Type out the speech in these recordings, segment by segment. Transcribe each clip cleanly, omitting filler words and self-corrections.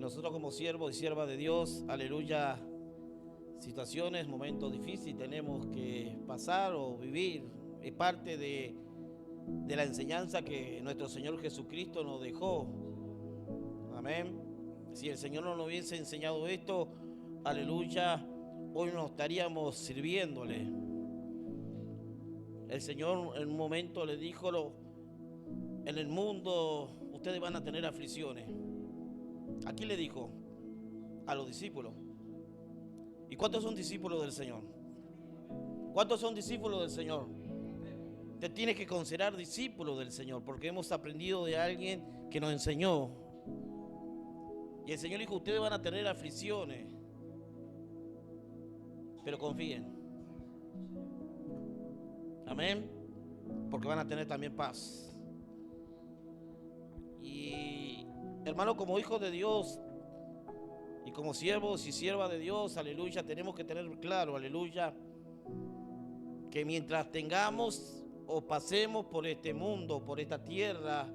Y nosotros como siervos y siervas de Dios, aleluya, situaciones, momentos difíciles tenemos que pasar o vivir. Es parte de la enseñanza que nuestro Señor Jesucristo nos dejó. Amén. Si el Señor no nos hubiese enseñado esto, aleluya, hoy no estaríamos sirviéndole. El Señor en un momento le dijo, en el mundo ustedes van a tener aflicciones. Aquí le dijo a los discípulos. ¿Y cuántos son discípulos del Señor? ¿Cuántos son discípulos del Señor? Te tienes que considerar discípulo del Señor, porque hemos aprendido de alguien que nos enseñó. Y el Señor dijo, ustedes van a tener aflicciones, pero confíen. Amén. Porque van a tener también paz. Y hermano, como hijos de Dios y como siervos y siervas de Dios, aleluya, tenemos que tener claro, aleluya, que mientras tengamos o pasemos por este mundo, por esta tierra,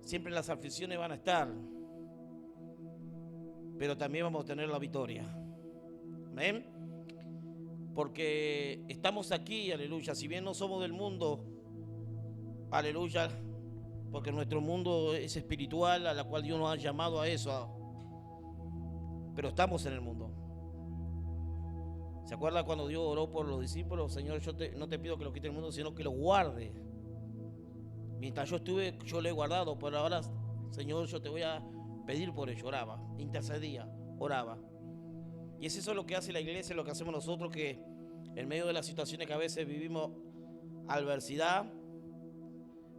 siempre las aflicciones van a estar, pero también vamos a tener la victoria. Amén. Porque estamos aquí, aleluya, si bien no somos del mundo, aleluya, porque nuestro mundo es espiritual, a la cual Dios nos ha llamado a eso, pero estamos en el mundo. ¿Se acuerda cuando Dios oró por los discípulos? Señor, no te pido que lo quite el mundo, sino que lo guarde. Mientras yo estuve, yo lo he guardado, pero ahora, Señor, yo te voy a pedir por ello. Oraba, intercedía, oraba. Y es eso lo que hace la iglesia, lo que hacemos nosotros, que en medio de las situaciones que a veces vivimos adversidad,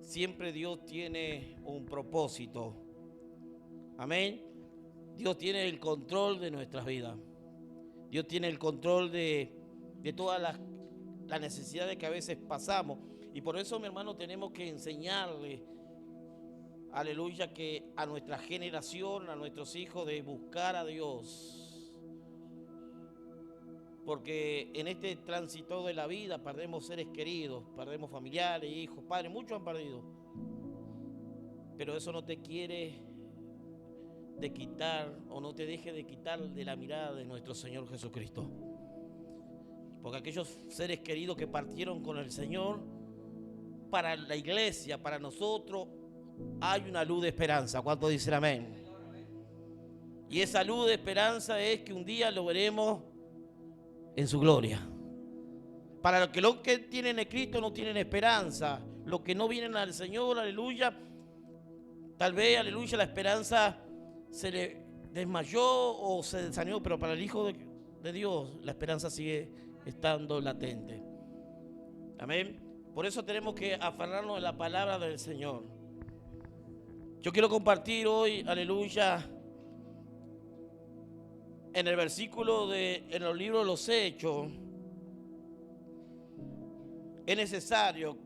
siempre Dios tiene un propósito. Amén. Dios tiene el control de nuestras vidas. Dios tiene el control de todas las necesidades que a veces pasamos. Y por eso, mi hermano, tenemos que enseñarle, aleluya, que a nuestra generación, a nuestros hijos, de buscar a Dios. Porque en este tránsito de la vida perdemos seres queridos, perdemos familiares, hijos, padres, muchos han perdido. Pero eso no te quiere de quitar o no te deje de quitar de la mirada de nuestro Señor Jesucristo. Porque aquellos seres queridos que partieron con el Señor, para la iglesia, para nosotros, hay una luz de esperanza. ¿Cuántos dicen amén? Y esa luz de esperanza es que un día lo veremos en su gloria. Para los que tienen a Cristo no tienen esperanza. Los que no vienen al Señor, aleluya, tal vez, aleluya, la esperanza se le desmayó o se desanimó, pero para el Hijo de Dios la esperanza sigue estando latente. Amén. Por eso tenemos que aferrarnos a la palabra del Señor. Yo quiero compartir hoy, aleluya, en el versículo en los libros de los Hechos. Es necesario,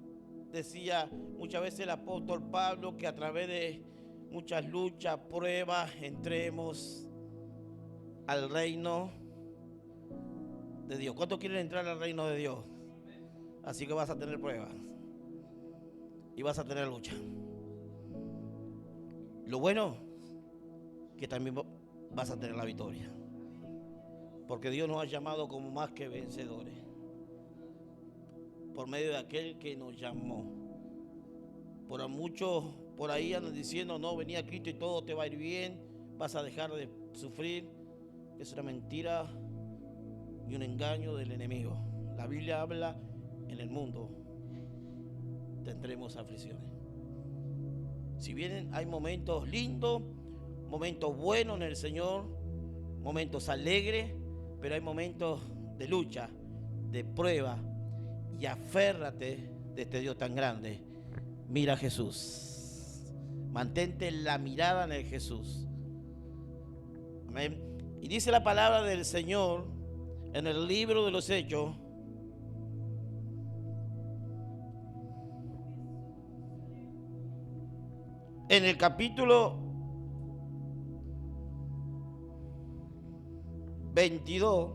decía muchas veces el apóstol Pablo, que a través de muchas luchas, pruebas, entremos al reino de Dios. ¿Cuántos quieren entrar al reino de Dios? Así que vas a tener pruebas y vas a tener lucha. Lo bueno, que también vas a tener la victoria, porque Dios nos ha llamado como más que vencedores por medio de aquel que nos llamó. Por muchos por ahí andan diciendo, no, venía a Cristo y todo te va a ir bien, vas a dejar de sufrir. Es una mentira y un engaño del enemigo. La Biblia habla, en el mundo tendremos aflicciones. Si bien hay momentos lindos, momentos buenos en el Señor, momentos alegres, pero hay momentos de lucha, de prueba, y aférrate de este Dios tan grande. Mira a Jesús, mantente la mirada en el Jesús. Amén. Y dice la palabra del Señor en el libro de los Hechos, en el capítulo 22,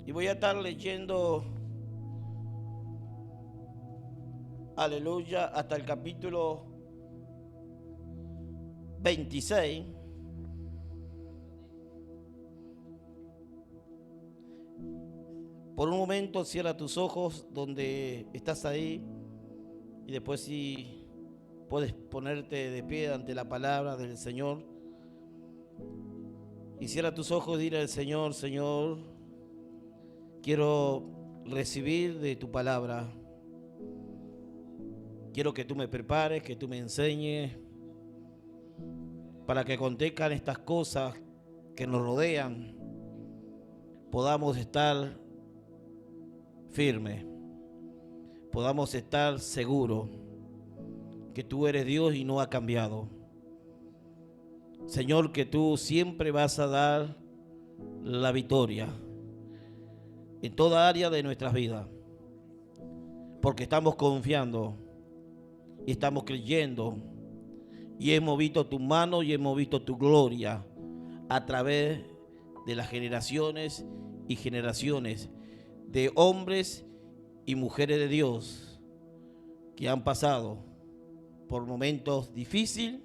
y voy a estar leyendo, aleluya, hasta el capítulo 26. Por un momento cierra tus ojos donde estás ahí y después si puedes ponerte de pie ante la palabra del Señor. Y cierra tus ojos y dile al Señor: Señor, quiero recibir de tu palabra. Quiero que tú me prepares, que tú me enseñes, para que acontezcan estas cosas que nos rodean, podamos estar firmes, podamos estar seguros que tú eres Dios y no ha cambiado. Señor, que tú siempre vas a dar la victoria en toda área de nuestras vidas, porque estamos confiando y estamos creyendo y hemos visto tu mano y hemos visto tu gloria a través de las generaciones y generaciones de hombres y mujeres de Dios que han pasado por momentos difíciles,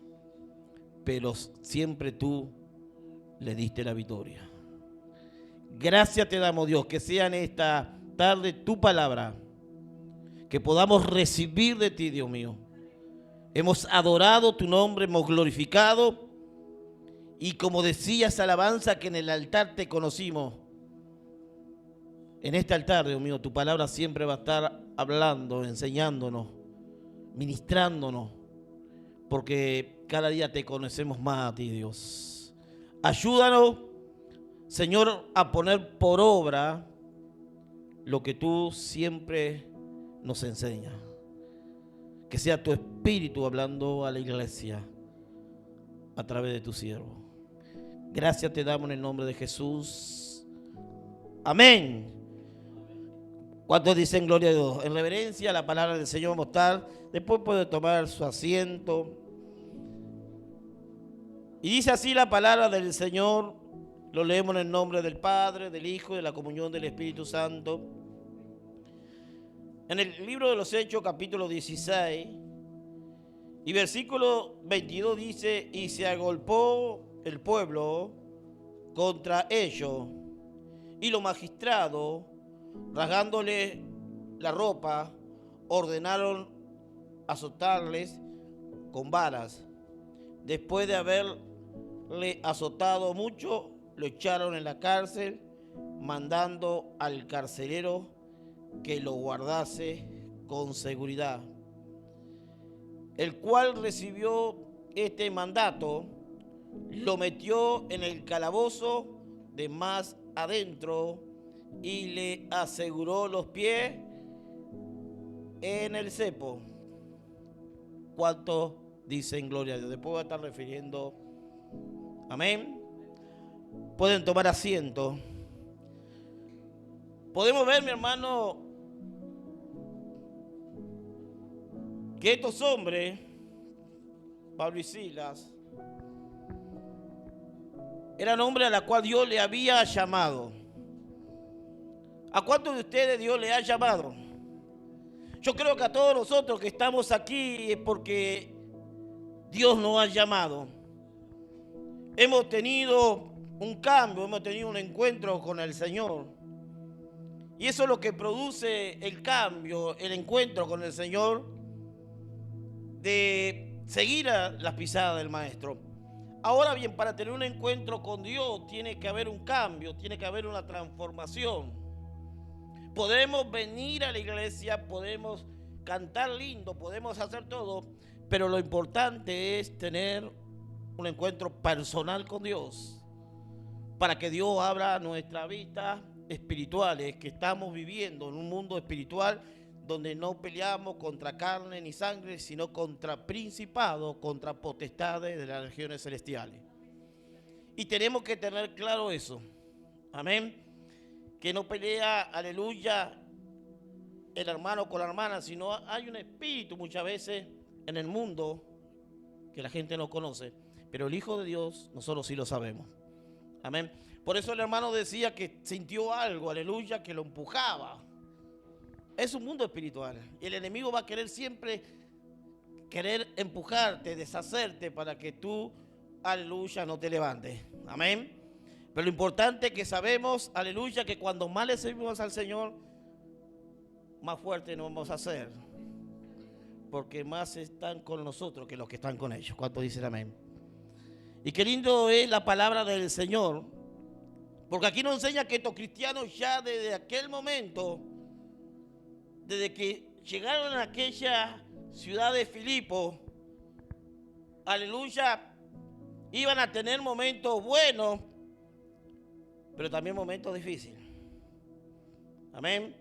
pero siempre tú le diste la victoria. Gracias te damos, Dios, que sea en esta tarde tu palabra, que podamos recibir de ti, Dios mío. Hemos adorado tu nombre, hemos glorificado, y como decía esa alabanza, que en el altar te conocimos. En este altar, Dios mío, tu palabra siempre va a estar hablando, enseñándonos, ministrándonos, porque cada día te conocemos más a ti, Dios. Ayúdanos, Señor, a poner por obra lo que tú siempre nos enseñas. Que sea tu espíritu hablando a la iglesia a través de tu siervo. Gracias te damos en el nombre de Jesús. Amén. ¿Cuántos dicen gloria a Dios? En reverencia a la palabra del Señor vamos a estar. Después puede tomar su asiento. Y dice así la palabra del Señor. Lo leemos en el nombre del Padre, del Hijo y de la comunión del Espíritu Santo. En el libro de los Hechos, capítulo 16, y versículo 22 dice: y se agolpó el pueblo contra ellos, y los magistrados, rasgándole la ropa, ordenaron azotarles con varas. Después de haberle azotado mucho, lo echaron en la cárcel, mandando al carcelero que lo guardase con seguridad, el cual recibió este mandato, lo metió en el calabozo de más adentro y le aseguró los pies en el cepo. ¿Cuántos dicen gloria a Dios? Después voy a estar refiriendo. Amén. Pueden tomar asiento. Podemos ver, mi hermano, que estos hombres, Pablo y Silas, eran hombres a los cuales Dios le había llamado. ¿A cuántos de ustedes Dios le ha llamado? Yo creo que a todos nosotros que estamos aquí es porque Dios nos ha llamado. Hemos tenido un cambio, hemos tenido un encuentro con el Señor. Y eso es lo que produce el cambio, el encuentro con el Señor, de seguir a las pisadas del Maestro. Ahora bien, para tener un encuentro con Dios tiene que haber un cambio, tiene que haber una transformación. Podemos venir a la iglesia, podemos cantar lindo, podemos hacer todo, pero lo importante es tener un encuentro personal con Dios, para que Dios abra nuestra vista espirituales, que estamos viviendo en un mundo espiritual donde no peleamos contra carne ni sangre, sino contra principados, contra potestades de las regiones celestiales. Y tenemos que tener claro eso. Amén. Que no pelea, aleluya, el hermano con la hermana, sino hay un espíritu muchas veces en el mundo que la gente no conoce, pero el Hijo de Dios nosotros sí lo sabemos. Amén. Por eso el hermano decía que sintió algo, aleluya, que lo empujaba. Es un mundo espiritual y el enemigo va a querer siempre empujarte, deshacerte para que tú aleluya, no te levantes. Amén. Pero lo importante es que sabemos, aleluya, que cuando más le servimos al Señor, más fuerte nos vamos a hacer. Porque más están con nosotros que los que están con ellos. ¿Cuántos dicen amén? Y qué lindo es la palabra del Señor. Porque aquí nos enseña que estos cristianos ya desde aquel momento, desde que llegaron a aquella ciudad de Filipo, aleluya, iban a tener momentos buenos, pero también momentos difíciles. Amén.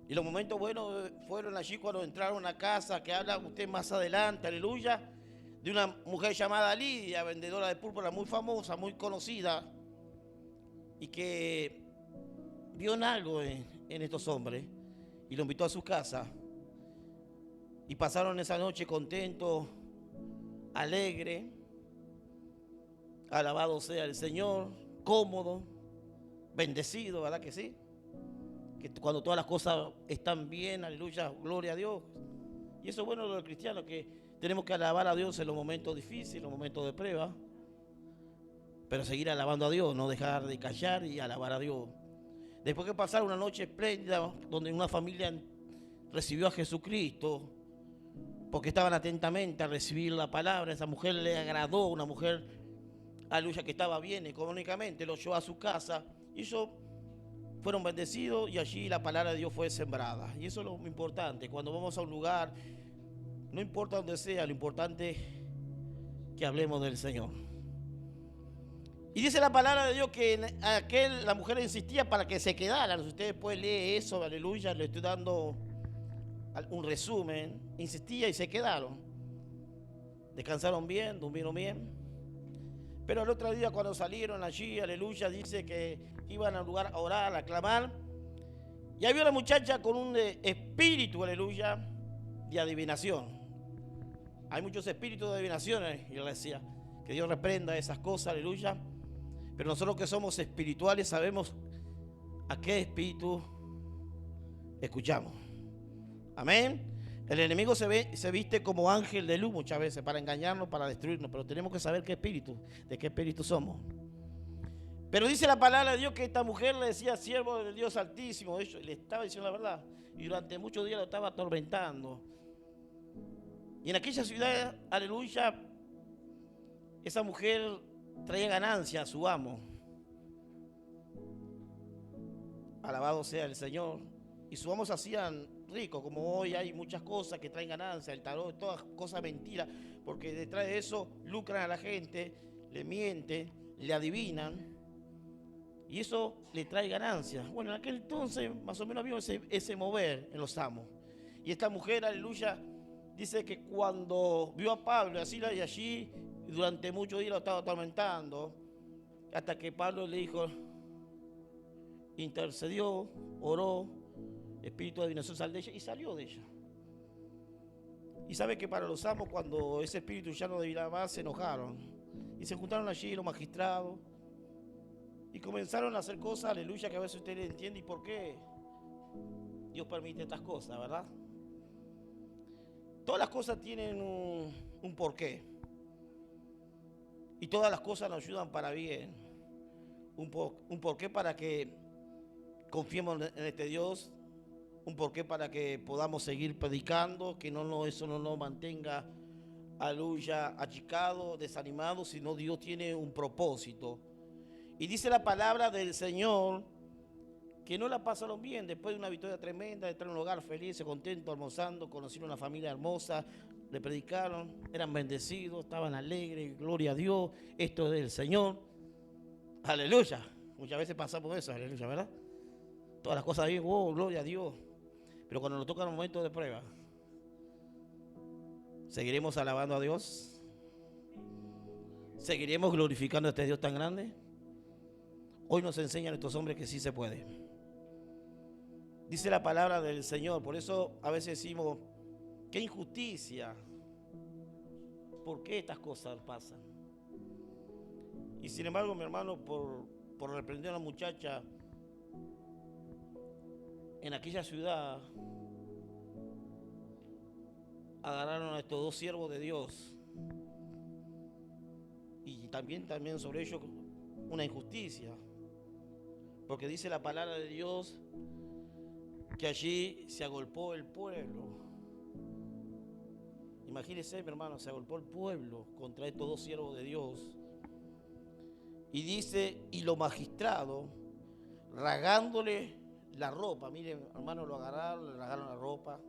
Y los momentos buenos fueron allí cuando entraron a casa, que habla usted más adelante, aleluya, de una mujer llamada Lidia, vendedora de púrpura muy famosa, muy conocida, y que vio algo en estos hombres y lo invitó a su casa. Y pasaron esa noche contentos, alegres, alabado sea el Señor, cómodo, bendecido, ¿verdad que sí? Que cuando todas las cosas están bien, aleluya, gloria a Dios. Y eso es bueno de los cristianos, que tenemos que alabar a Dios en los momentos difíciles, en los momentos de prueba, pero seguir alabando a Dios, no dejar de callar y alabar a Dios. Después que pasaron una noche espléndida, donde una familia recibió a Jesucristo, porque estaban atentamente a recibir la palabra, esa mujer le agradó, una mujer, aleluya, que estaba bien económicamente, lo llevó a su casa, y ellos fueron bendecidos y allí la palabra de Dios fue sembrada. Y eso es lo importante, cuando vamos a un lugar, no importa donde sea, lo importante es que hablemos del Señor. Y dice la palabra de Dios que la mujer insistía para que se quedaran. Si usted después lee eso, aleluya, le estoy dando un resumen. Insistía y se quedaron. Descansaron bien, durmieron bien. Pero el otro día cuando salieron allí, aleluya, dice que iban al lugar a orar, a clamar. Y había una muchacha con un espíritu, aleluya, de adivinación. Hay muchos espíritus de adivinación en la iglesia. Que Dios reprenda esas cosas, aleluya. Pero nosotros que somos espirituales sabemos a qué espíritu escuchamos. Amén. El enemigo se viste como ángel de luz muchas veces para engañarnos, para destruirnos. Pero tenemos que saber de qué espíritu somos. Pero dice la palabra de Dios que esta mujer le decía siervo del Dios Altísimo. Eso, le estaba diciendo la verdad. Y durante muchos días lo estaba atormentando. Y en aquella ciudad, aleluya, esa mujer traía ganancia a su amo. Alabado sea el Señor. Y sus amos hacían rico, como hoy hay muchas cosas que traen ganancia, el tarot, todas cosas mentiras, porque detrás de eso lucran a la gente, le mienten, le adivinan, y eso le trae ganancia. Bueno, en aquel entonces más o menos había ese mover en los amos. Y esta mujer, aleluya, dice que cuando vio a Pablo y allí, durante muchos días lo estaba atormentando, hasta que Pablo le dijo, intercedió, oró, espíritu de adivinación sal de ella, y salió de ella. Y sabe que para los amos, cuando ese espíritu ya no debía más, se enojaron y se juntaron allí los magistrados y comenzaron a hacer cosas, aleluya, que a veces usted entiende y por qué Dios permite estas cosas, ¿verdad? Todas las cosas tienen un porqué. Y todas las cosas nos ayudan para bien. Un porqué para que confiemos en este Dios. Un porqué para que podamos seguir predicando. Que eso no nos mantenga, aleluya, achicado, desanimado. Sino Dios tiene un propósito. Y dice la palabra del Señor que no la pasaron bien después de una victoria tremenda, de estar en un hogar feliz, contento, almorzando, conocieron una familia hermosa, le predicaron, eran bendecidos, estaban alegres, gloria a Dios, esto es del Señor, aleluya. Muchas veces pasamos eso, aleluya, ¿verdad? Todas las cosas bien, oh, gloria a Dios. Pero cuando nos toca el momento de prueba, ¿seguiremos alabando a Dios? ¿Seguiremos glorificando a este Dios tan grande? Hoy nos enseñan estos hombres que sí se puede. Dice la palabra del Señor, por eso a veces decimos, qué injusticia, ¿por qué estas cosas pasan? Y sin embargo, mi hermano, por reprender a una muchacha en aquella ciudad, agarraron a estos dos siervos de Dios y y también sobre ellos una injusticia. Porque dice la palabra de Dios que allí se agolpó el pueblo. Imagínense, mi hermano, se agolpó el pueblo contra estos dos siervos de Dios. Y dice, y los magistrados, rasgándole la ropa. Miren, hermano, lo agarraron, le rasgaron la ropa.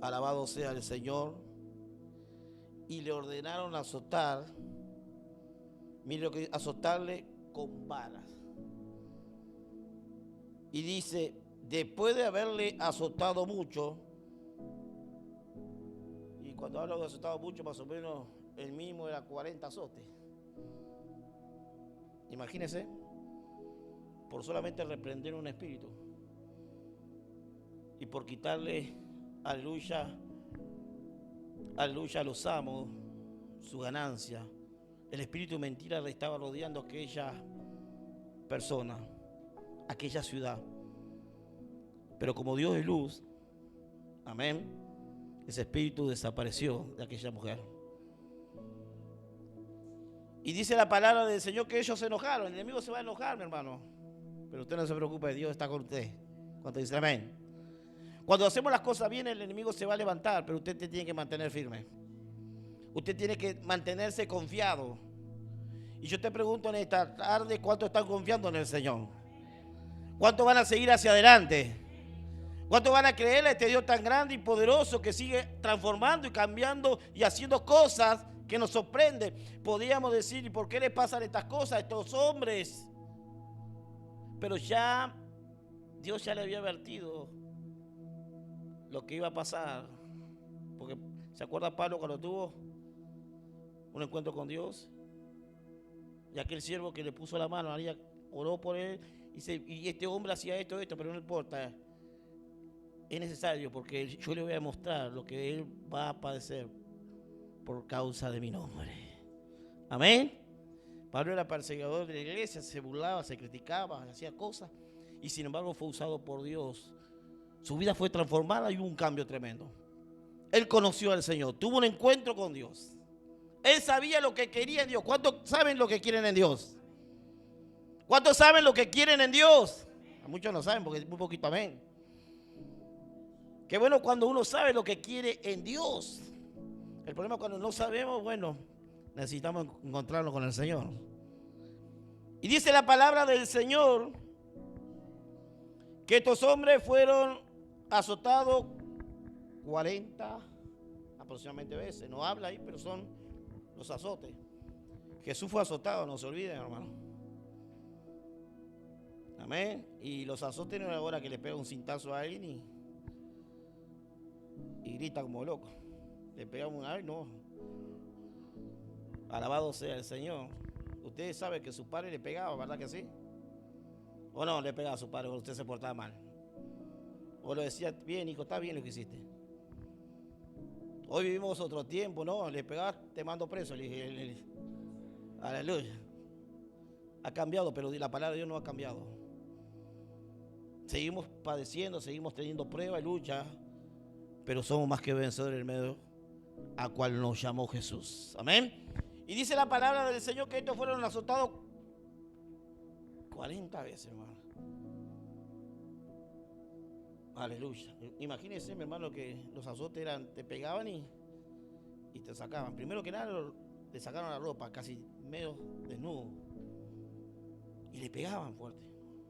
Alabado sea el Señor. Y le ordenaron azotar. Miren lo que azotarle con varas. Y dice, después de haberle azotado mucho, y cuando hablo de azotado mucho, más o menos el mínimo era 40 azotes. Imagínense, por solamente reprender un espíritu y por quitarle, aleluya, aleluya, a los amos su ganancia. El espíritu de mentira le estaba rodeando a aquella persona, aquella ciudad. Pero como Dios es luz, amén, ese espíritu desapareció de aquella mujer. Y dice la palabra del Señor que ellos se enojaron. El enemigo se va a enojar, mi hermano. Pero usted no se preocupe, Dios está con usted. Cuando dice amén. Cuando hacemos las cosas bien, el enemigo se va a levantar, pero usted tiene que mantener firme. Usted tiene que mantenerse confiado. Y yo te pregunto en esta tarde, ¿cuántos están confiando en el Señor? ¿Cuántos van a seguir hacia adelante? ¿Cuántos van a creer a este Dios tan grande y poderoso que sigue transformando y cambiando y haciendo cosas que nos sorprende? Podríamos decir, ¿y por qué le pasan estas cosas a estos hombres? Pero ya Dios ya le había advertido lo que iba a pasar. Porque ¿se acuerda Pablo cuando tuvo un encuentro con Dios? Y aquel siervo que le puso la mano, María oró por él y este hombre hacía esto, pero no importa. Es necesario porque yo le voy a mostrar lo que él va a padecer por causa de mi nombre. Amén. Pablo era perseguidor de la iglesia, se burlaba, se criticaba, hacía cosas y sin embargo fue usado por Dios. Su vida fue transformada y hubo un cambio tremendo. Él conoció al Señor, tuvo un encuentro con Dios. Él sabía lo que quería en Dios. ¿Cuántos saben lo que quieren en Dios? ¿Cuántos saben lo que quieren en Dios? A muchos no saben porque es muy poquito, amén. Qué bueno cuando uno sabe lo que quiere en Dios. El problema es cuando no sabemos, bueno, necesitamos encontrarnos con el Señor. Y dice la palabra del Señor que estos hombres fueron azotados 40 aproximadamente veces. No habla ahí, pero son los azotes. Jesús fue azotado, no se olviden, hermano. Amén. Y los azotes no es ahora que le pega un cintazo a alguien y grita como loco. Le pega ay, no. Alabado sea el Señor. Ustedes saben que su padre le pegaba, ¿verdad que sí? O no, le pegaba a su padre cuando usted se portaba mal. O le decía, bien, hijo, está bien lo que hiciste. Hoy vivimos otro tiempo, ¿no? Le pegaba, te mando preso. Le dije, aleluya. Ha cambiado, pero la palabra de Dios no ha cambiado. Seguimos padeciendo, seguimos teniendo pruebas y lucha, pero somos más que vencedores en medio a cual nos llamó Jesús. Amén. Y dice la palabra del Señor que estos fueron azotados 40 veces, hermano. Aleluya. Imagínense, mi hermano, que los azotes te pegaban y te sacaban. Primero que nada, le sacaron la ropa, casi medio desnudo. Y le pegaban fuerte.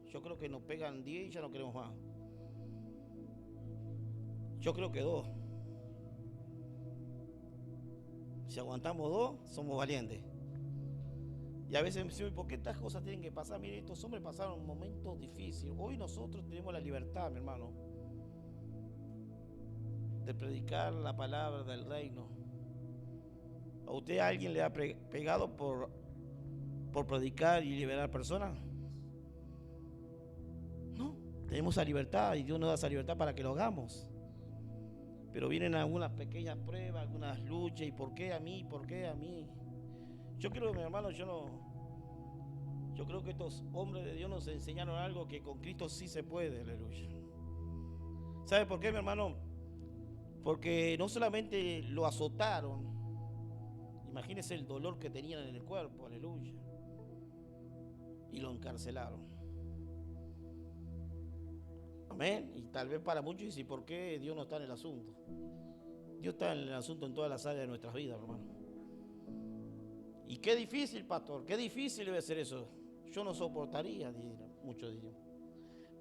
Yo creo que nos pegan 10 y ya no queremos más. Yo creo que 2. Si aguantamos 2, somos valientes. Y a veces me dicen, ¿por qué estas cosas tienen que pasar? Mire, estos hombres pasaron momentos difíciles. Hoy nosotros tenemos la libertad, mi hermano, de predicar la palabra del reino. ¿A usted alguien le ha pegado por predicar y liberar personas? No, tenemos esa libertad y Dios nos da esa libertad para que lo hagamos. Pero vienen algunas pequeñas pruebas, algunas luchas, y ¿por qué a mí? ¿Por qué a mí? Yo creo, mi hermano, yo creo que estos hombres de Dios nos enseñaron algo que con Cristo sí se puede, aleluya. ¿Sabe por qué, mi hermano? Porque no solamente lo azotaron, Imagínense el dolor que tenían en el cuerpo, aleluya. Y lo encarcelaron. Amén. Y tal vez para muchos dicen, ¿por qué Dios no está en el asunto? Dios está en el asunto en todas las áreas de nuestras vidas, hermano. Y qué difícil, pastor, qué difícil debe ser eso. Yo no soportaría, muchos dirían.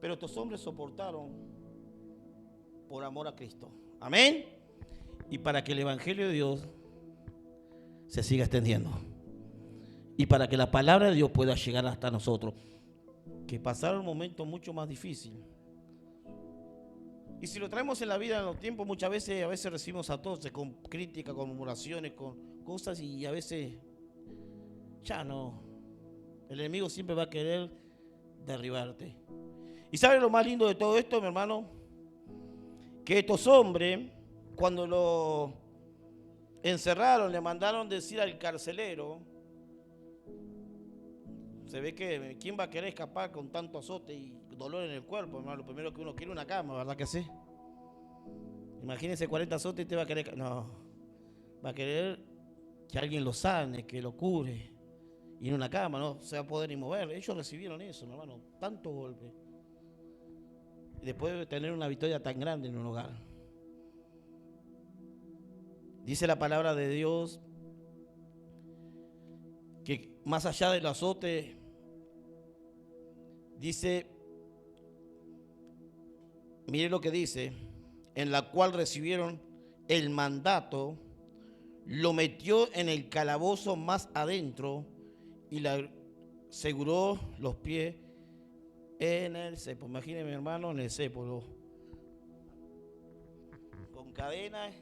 Pero estos hombres soportaron por amor a Cristo. Amén. Y para que el Evangelio de Dios se siga extendiendo. Y para que la palabra de Dios pueda llegar hasta nosotros. Que pasaron un momento mucho más difícil. Y si lo traemos en la vida, en los tiempos, muchas veces, a veces recibimos a todos con críticas, con murmuraciones, con cosas, y a veces ya no. El enemigo siempre va a querer derribarte. ¿Y sabe lo más lindo de todo esto, mi hermano? Que estos hombres, cuando lo encerraron, le mandaron decir al carcelero, se ve que ¿quién va a querer escapar con tanto azote y dolor en el cuerpo, hermano? Lo primero que uno quiere es una cama, ¿verdad que sí? Imagínense 40 azotes y te va a querer... No, va a querer que alguien lo sane, que lo cure. Y en una cama no se va a poder ni mover. Ellos recibieron eso, mi hermano, tanto golpe. Y después de tener una victoria tan grande en un hogar. Dice la palabra de Dios que más allá del azote, dice, mire lo que dice, en la cual recibieron el mandato, lo metió en el calabozo más adentro y le aseguró los pies en el cepo. Imagínense, mi hermano, en el cepo, con cadenas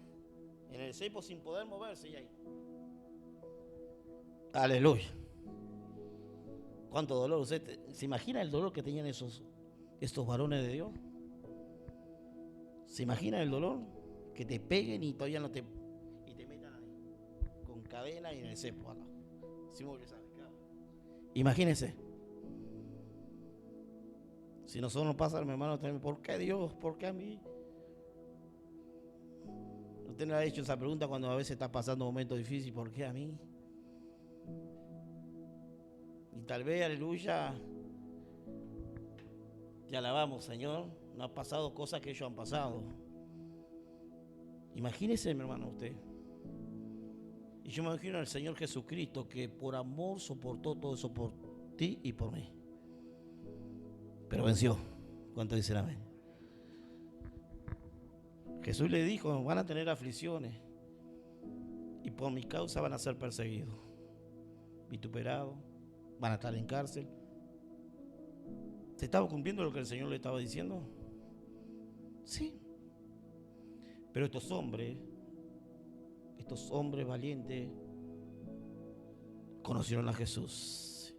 en el cepo sin poder moverse. Y ahí. Aleluya. Cuánto dolor. ¿Usted se imagina el dolor que tenían estos varones de Dios? ¿Se imagina el dolor? Que te peguen y todavía no te... y te metan ahí, con cadena y en el cepo. Si imagínense. Si nosotros nos pasa, mi hermano, ¿por qué Dios? ¿Por qué a mí? Usted le ha hecho esa pregunta cuando a veces está pasando momentos difíciles, ¿por qué a mí? Y tal vez, aleluya, te alabamos, Señor. No ha pasado cosas que ellos han pasado. Imagínese, mi hermano, usted. Y yo me imagino al Señor Jesucristo que por amor soportó todo eso por ti y por mí. Pero venció. ¿Cuánto dicen amén? Jesús le dijo, van a tener aflicciones y por mi causa van a ser perseguidos, vituperados, van a estar en cárcel. ¿Se estaba cumpliendo lo que el Señor le estaba diciendo? Sí. Pero estos hombres valientes, conocieron a Jesús.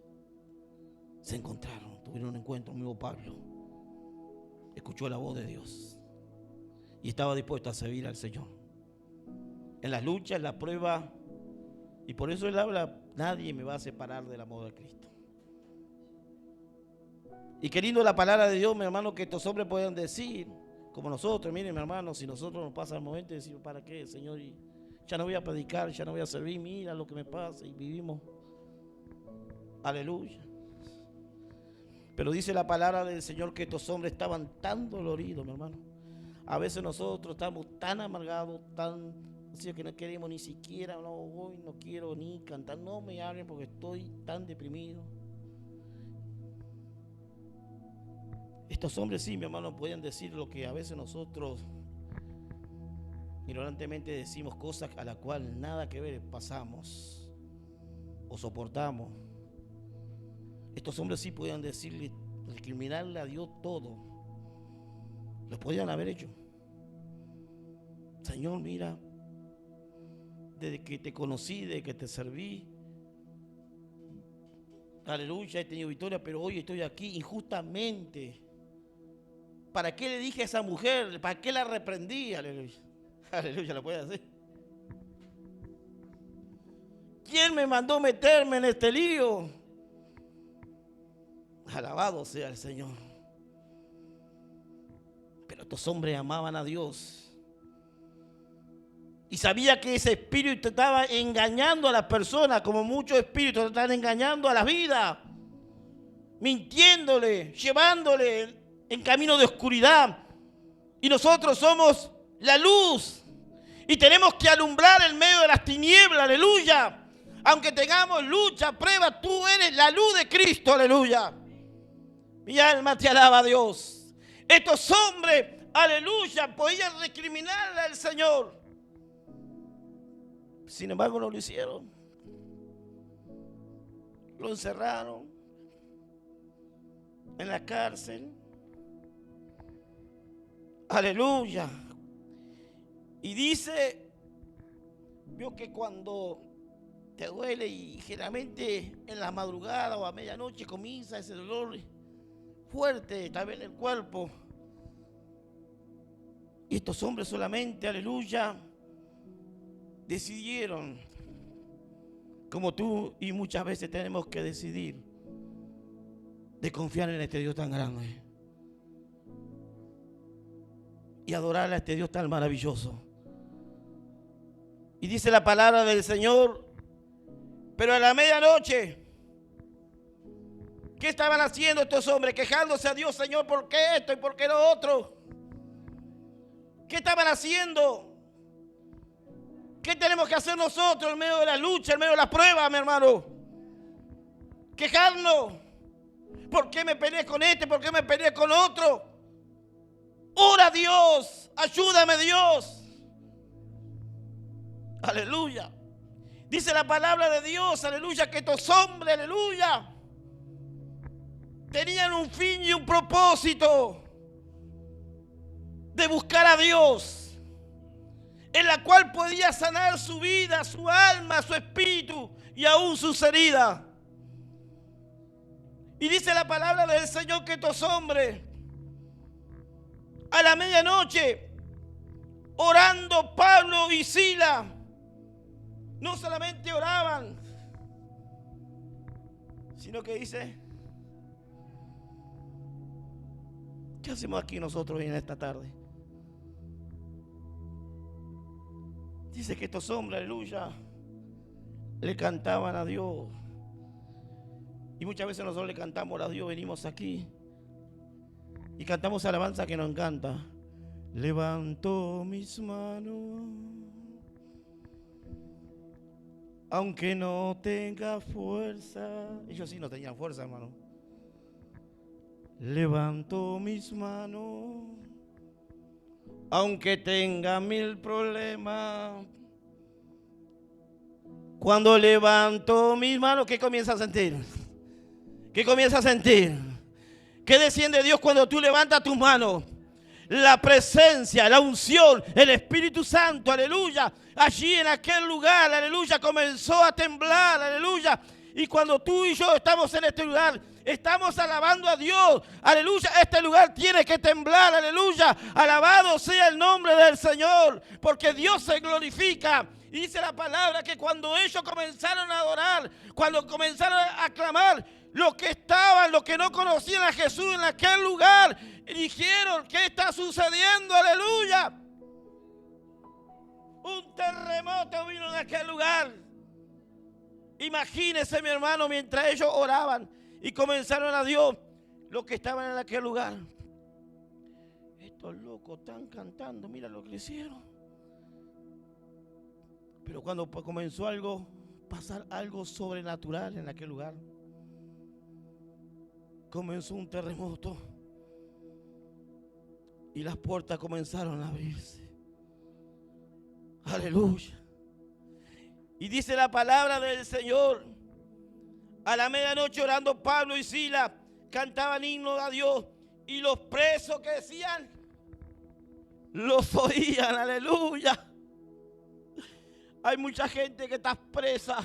Se encontraron, tuvieron un encuentro, amigo Pablo. Escuchó la voz de Dios y estaba dispuesto a servir al Señor. En las luchas, en la prueba, y por eso él habla, nadie me va a separar del amor de Cristo. Y queriendo la palabra de Dios, mi hermano, que estos hombres puedan decir, como nosotros, miren, mi hermano, si nosotros nos pasa el momento de decir, ¿para qué, Señor? Y ya no voy a predicar, ya no voy a servir, mira lo que me pasa, y vivimos. Aleluya. Pero dice la palabra del Señor que estos hombres estaban tan doloridos, mi hermano. A veces nosotros estamos tan amargados, tan así que no queremos ni siquiera, no voy, no quiero ni cantar, no me hablen porque estoy tan deprimido. Estos hombres sí, mi hermano, pueden decir lo que a veces nosotros ignorantemente decimos, cosas a las cuales nada que ver pasamos o soportamos. Estos hombres sí podían decirle, recriminarle a Dios todo. Lo podían haber hecho. Señor, mira, desde que te conocí, desde que te serví, aleluya, he tenido victoria, pero hoy estoy aquí injustamente. ¿Para qué le dije a esa mujer? ¿Para qué la reprendí? Aleluya. Aleluya, lo puede hacer. ¿Quién me mandó meterme en este lío? Alabado sea el Señor. Pero estos hombres amaban a Dios. Y sabía que ese espíritu estaba engañando a las personas, como muchos espíritus están engañando a la vida, mintiéndole, llevándole en camino de oscuridad. Y nosotros somos la luz y tenemos que alumbrar en medio de las tinieblas, aleluya. Aunque tengamos lucha, prueba, tú eres la luz de Cristo, aleluya. Mi alma te alaba, Dios. Estos hombres, aleluya, podían recriminarle al Señor. Sin embargo, no lo hicieron. Lo encerraron en la cárcel. Aleluya. Y dice, vio que cuando te duele y generalmente en la madrugada o a medianoche comienza ese dolor fuerte, tal vez en el cuerpo. Y estos hombres solamente, aleluya, decidieron, como tú y muchas veces tenemos que decidir, de confiar en este Dios tan grande y adorar a este Dios tan maravilloso. Y dice la palabra del Señor, pero a la medianoche, ¿qué estaban haciendo estos hombres? Quejándose a Dios, Señor, ¿por qué esto y por qué lo otro? ¿Qué estaban haciendo? ¿Qué tenemos que hacer nosotros en medio de la lucha, en medio de la prueba, mi hermano? Quejarnos. ¿Por qué me peleé con este? ¿Por qué me peleé con otro? Ora a Dios. Ayúdame, Dios. Aleluya. Dice la palabra de Dios, aleluya, que estos hombres, aleluya, tenían un fin y un propósito de buscar a Dios, en la cual podía sanar su vida, su alma, su espíritu y aún sus heridas. Y dice la palabra del Señor que estos hombres, a la medianoche, orando Pablo y Silas, no solamente oraban, sino que dice, ¿qué hacemos aquí nosotros en esta tarde? Dice que estos hombres, aleluya, le cantaban a Dios. Y muchas veces nosotros le cantamos a Dios, venimos aquí y cantamos alabanza que nos encanta. Levanto mis manos, aunque no tenga fuerza. Ellos sí no tenían fuerza, hermano. Levanto mis manos, aunque tenga 1000 problemas. Cuando levanto mis manos, ¿qué comienza a sentir? ¿Qué comienza a sentir? ¿Qué desciende Dios cuando tú levantas tus manos? La presencia, la unción, el Espíritu Santo, aleluya. Allí en aquel lugar, aleluya, comenzó a temblar, aleluya. Y cuando tú y yo estamos en este lugar, estamos alabando a Dios, aleluya. Este lugar tiene que temblar, aleluya. Alabado sea el nombre del Señor, porque Dios se glorifica. Y dice la palabra que cuando ellos comenzaron a adorar, cuando comenzaron a clamar, los que estaban, los que no conocían a Jesús en aquel lugar, dijeron, ¿qué está sucediendo? Aleluya. Un terremoto vino en aquel lugar. Imagínese, mi hermano, mientras ellos oraban y comenzaron a Dios, los que estaban en aquel lugar. Estos locos están cantando, mira lo que le hicieron. Pero cuando comenzó pasar algo sobrenatural en aquel lugar, comenzó un terremoto y las puertas comenzaron a abrirse. Aleluya. Y dice la palabra del Señor, a la medianoche orando Pablo y Silas, cantaban himnos a Dios, y los presos que decían, los oían. Aleluya. Hay mucha gente que está presa,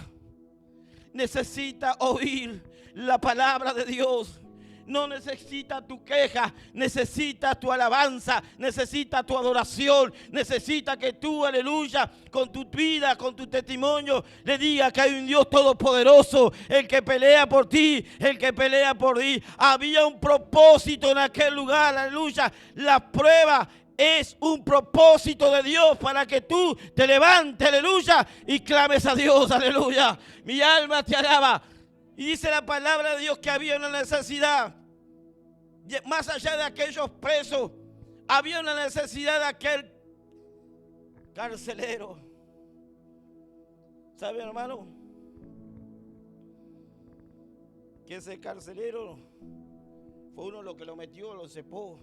necesita oír la palabra de Dios. No necesita tu queja, necesita tu alabanza, necesita tu adoración, necesita que tú, aleluya, con tu vida, con tu testimonio, le digas que hay un Dios todopoderoso, el que pelea por ti, el que pelea por ti. Había un propósito en aquel lugar, aleluya. La prueba es un propósito de Dios para que tú te levantes, aleluya, y clames a Dios, aleluya. Mi alma te alaba. Y dice la palabra de Dios que había una necesidad. Más allá de aquellos presos, había una necesidad de aquel carcelero. ¿Sabe, hermano? Que ese carcelero fue uno lo que lo metió, lo cepó.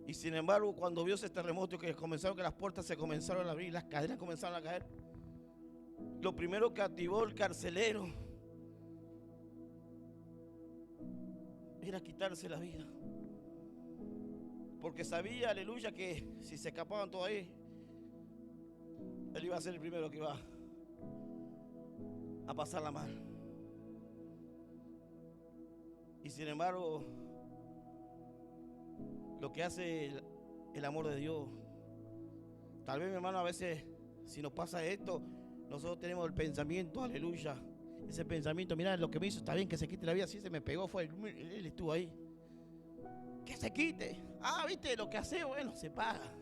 Y sin embargo, cuando vio ese terremoto que las puertas se comenzaron a abrir, las cadenas comenzaron a caer, lo primero que activó el carcelero era quitarse la vida. Porque sabía, aleluya, que si se escapaban todos ahí, él iba a ser el primero que iba a pasarla mal. Y sin embargo, lo que hace el amor de Dios, tal vez, mi hermano, a veces si nos pasa esto, nosotros tenemos el pensamiento, aleluya, ese pensamiento, mira, lo que me hizo está bien, que se quite la vida, si se me pegó fue él estuvo ahí, que se quite, viste, lo que hace, bueno, se paga.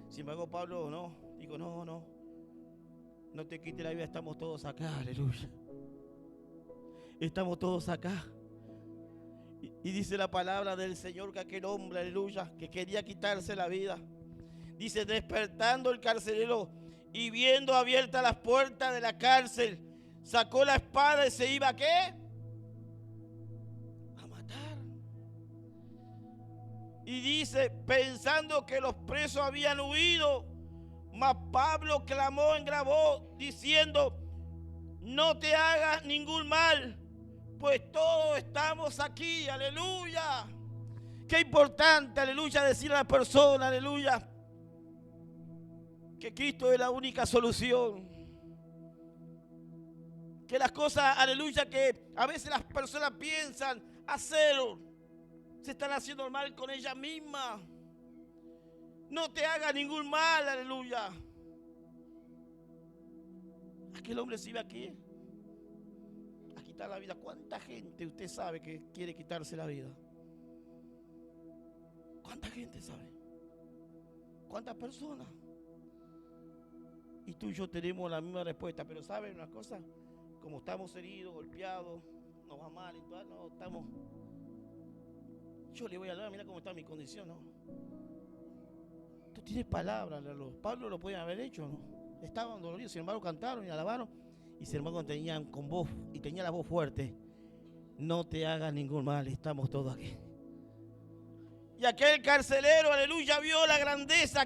Sin embargo, Pablo no, digo, no te quite la vida, estamos todos acá, aleluya, estamos todos acá. Y dice la palabra del Señor que aquel hombre, aleluya, que quería quitarse la vida, dice, despertando el carcelero y viendo abiertas las puertas de la cárcel, sacó la espada y se iba ¿a qué? A matar. Y dice, pensando que los presos habían huido, mas Pablo clamó en gran voz diciendo, no te hagas ningún mal, pues todos estamos aquí, aleluya. Qué importante, aleluya, decirle a la persona, aleluya, que Cristo es la única solución. Que las cosas, aleluya, que a veces las personas piensan hacerlo, se están haciendo el mal con ellas mismas. No te haga ningún mal, aleluya. Aquel hombre se iba aquí a quitar la vida. ¿Cuánta gente usted sabe que quiere quitarse la vida? ¿Cuánta gente sabe? ¿Cuántas personas? Y tú y yo tenemos la misma respuesta, pero ¿saben una cosa? Como estamos heridos, golpeados, nos va mal y todo, no estamos. Yo le voy a hablar, mira cómo está mi condición, ¿no? Tú tienes palabras, Pablo lo podían haber hecho, ¿no? Estaban doloridos, sin embargo cantaron y alabaron, y sin embargo tenían con voz, y tenía la voz fuerte, no te hagas ningún mal, estamos todos aquí. Y aquel carcelero, aleluya, vio la grandeza,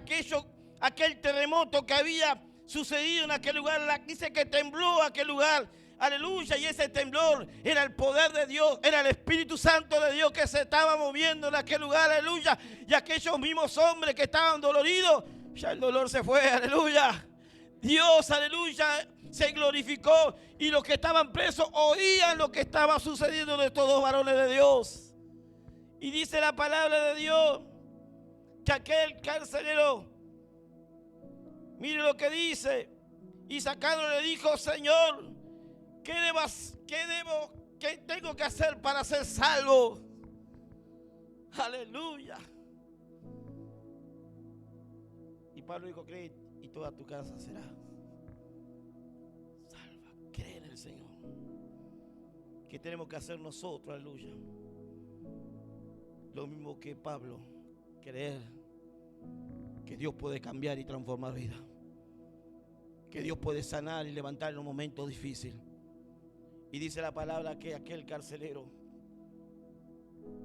aquel terremoto que había sucedido en aquel lugar, dice que tembló aquel lugar, aleluya, y ese temblor era el poder de Dios, era el Espíritu Santo de Dios que se estaba moviendo en aquel lugar, aleluya, y aquellos mismos hombres que estaban doloridos, ya el dolor se fue, aleluya. Dios, aleluya, se glorificó y los que estaban presos oían lo que estaba sucediendo de estos dos varones de Dios. Y dice la palabra de Dios que aquel carcelero, mire lo que dice, y sacándole le dijo, Señor, ¿qué tengo que hacer para ser salvo? Aleluya. Y Pablo dijo, cree y toda tu casa será salva. Cree en el Señor. ¿Qué tenemos que hacer nosotros? Aleluya. Lo mismo que Pablo, creer que Dios puede cambiar y transformar vida, que Dios puede sanar y levantar en un momento difícil. Y dice la palabra que aquel carcelero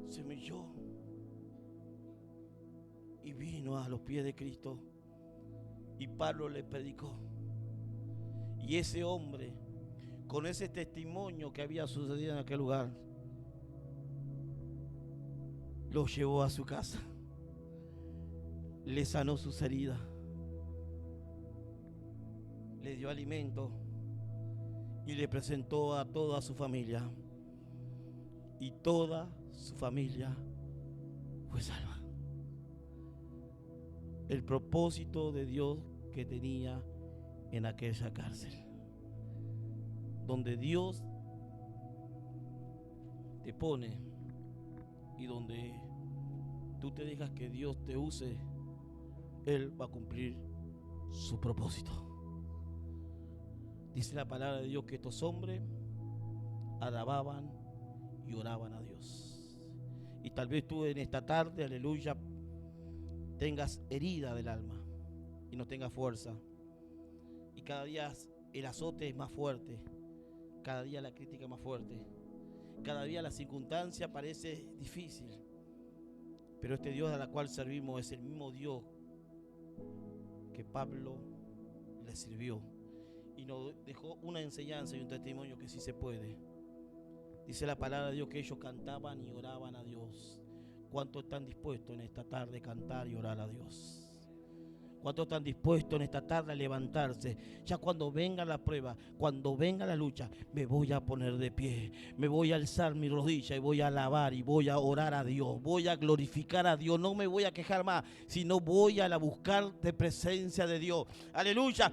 se humilló y vino a los pies de Cristo, y Pablo le predicó. Y ese hombre, con ese testimonio que había sucedido en aquel lugar, lo llevó a su casa, le sanó sus heridas, le dio alimento y le presentó a toda su familia, y toda su familia fue salva. El propósito de Dios que tenía en aquella cárcel, donde Dios te pone y donde tú te dejas que Dios te use, Él va a cumplir su propósito. Dice la palabra de Dios que estos hombres alababan y oraban a Dios. Y tal vez tú en esta tarde, aleluya, tengas herida del alma y no tengas fuerza. Y cada día el azote es más fuerte, cada día la crítica es más fuerte, cada día la circunstancia parece difícil. Pero este Dios a la cual servimos es el mismo Dios que Pablo le sirvió y nos dejó una enseñanza y un testimonio que sí se puede. Dice la palabra de Dios que ellos cantaban y oraban a Dios. ¿Cuántos están dispuestos en esta tarde a cantar y orar a Dios? ¿Cuántos están dispuestos en esta tarde a levantarse? Ya cuando venga la prueba, cuando venga la lucha, me voy a poner de pie, me voy a alzar mi rodilla y voy a alabar y voy a orar a Dios, voy a glorificar a Dios, no me voy a quejar más, sino voy a la buscar de presencia de Dios. Aleluya,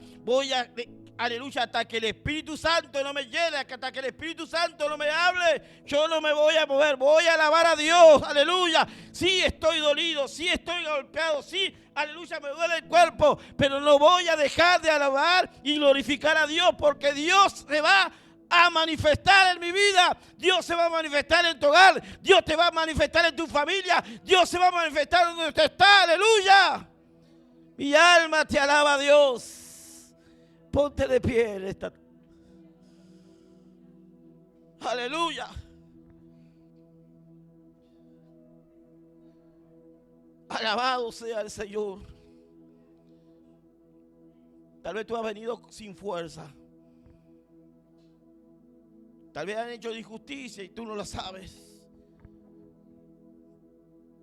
aleluya, hasta que el Espíritu Santo no me llene, hasta que el Espíritu Santo no me hable, yo no me voy a mover, voy a alabar a Dios. Aleluya, sí estoy dolido, sí estoy golpeado, sí, aleluya, me duele el cuerpo, pero no voy a dejar de alabar y glorificar a Dios, porque Dios se va a manifestar en mi vida, Dios se va a manifestar en tu hogar, Dios te va a manifestar en tu familia, Dios se va a manifestar donde usted está. Aleluya, mi alma te alaba a Dios. Ponte de pie en esta. Aleluya. Alabado sea el Señor. Tal vez tú has venido sin fuerza. Tal vez han hecho injusticia y tú no lo sabes.